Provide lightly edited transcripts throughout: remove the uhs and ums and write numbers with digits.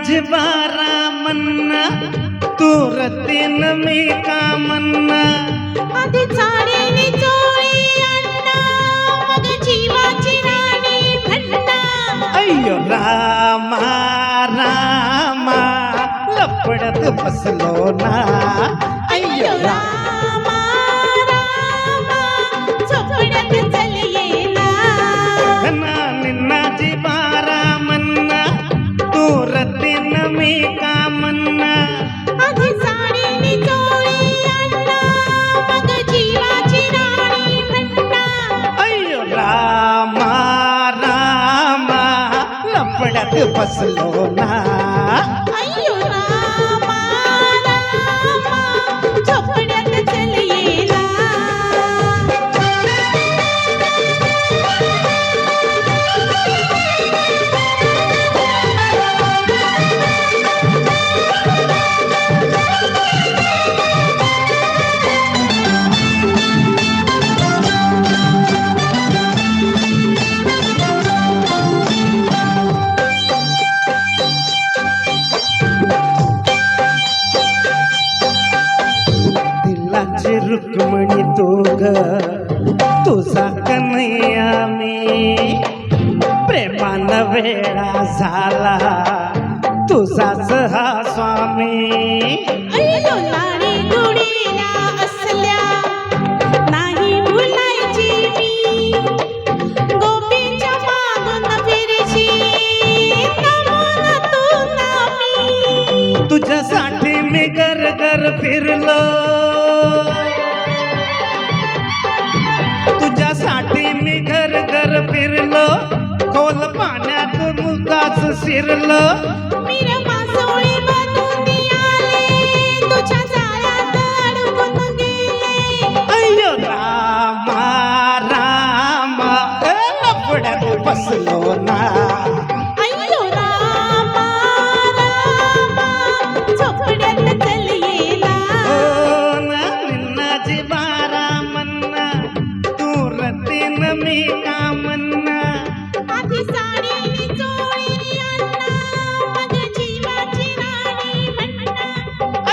निन्नाजी बारा मन्ना तूर तीन मी का मन्ना आधी चाळीने चोळी अण्णा मग जीवाची राणी भन्ना अय्यो रामा रामा लपडत फसलो ना अय्यो रामा रामा झोपड्यात चल येना ना निन्नाजी बारा मन्ना तूर तीन मी का मन्ना आधी चाळीने चोळी अण्णा मग जीवाची राणी भन्ना अय्यो रामा रामा लपड्यात फसलो ना अय्यो रामा रामा झोपड्यात चल येना दिलाची रुक्मणी तो ग तुझा कन्हैया मी प्रेमानं वेळा झाला तुझाच हा स्वामी अय्यो लाडी गोडीला असल्या नाही भुलायची मी गोपीच्या मागून फिरशी नमून तू नामी तुझ्यासाठी मी घर घर फिरलो तुझ्यासाठी मी घर घर फिरलो खोल पाण्यात मुगाच शिरलो मीर मासोळी बनून आले तुझ्या जाळ्यात अडकून गेले अय्यो रामा रामा लपड्यात बसलो ना अय्यो रामा रामा झोपड्यात चल येना ओ ना निन्नाजी बारा मन्ना तूर तीन मी का मन्ना आधी साडीने चोळी अण्णा मग जीवाची राणी भन्ना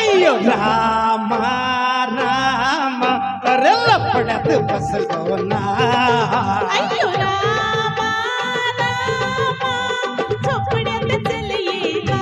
अय्यो रामा रामा अरे लपड्यात बसलो ना अय्यो रामा रामा झोपड्यात चल येना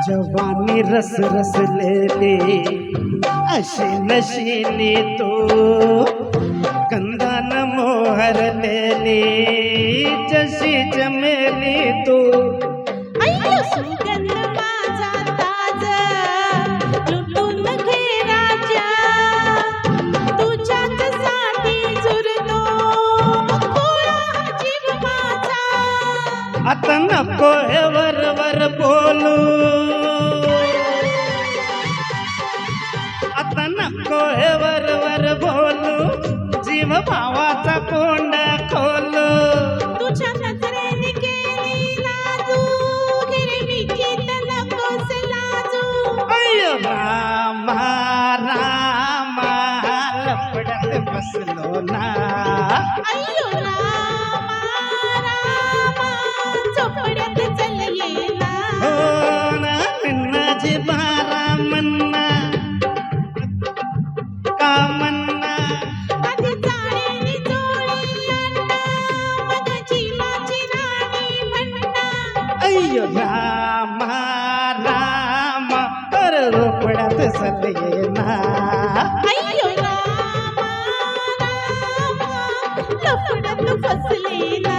जवानी रस रस लेली अशी नशिली तू कंदान मोहरलेली जशी जमेली तू अय्यो सुगंध माझा ताज लुटून घे राजा तुझ्याच साठी झुरतो कोळा जीव माझा आता नको हे वर वर बोलू आता नको हे वर वर बोलू जीव भावाचा कोंडा खोलू तुझ्या नजरेने केली नाजू गिरमिची नकोस लाजू अय्यो रामा रामा लपड्यात बसलो ना अय्यो रामा रामा झोपड्यात चल येना हो ना निन्नाजी बारा मन्ना का मन्ना आधी चाळीने चोळी अण्णा मग जीवाची राणी भन्ना अय्यो रामा रामा अरे रोपड्यात सले ना अय्यो रामा रामा लफड्यात फसले ना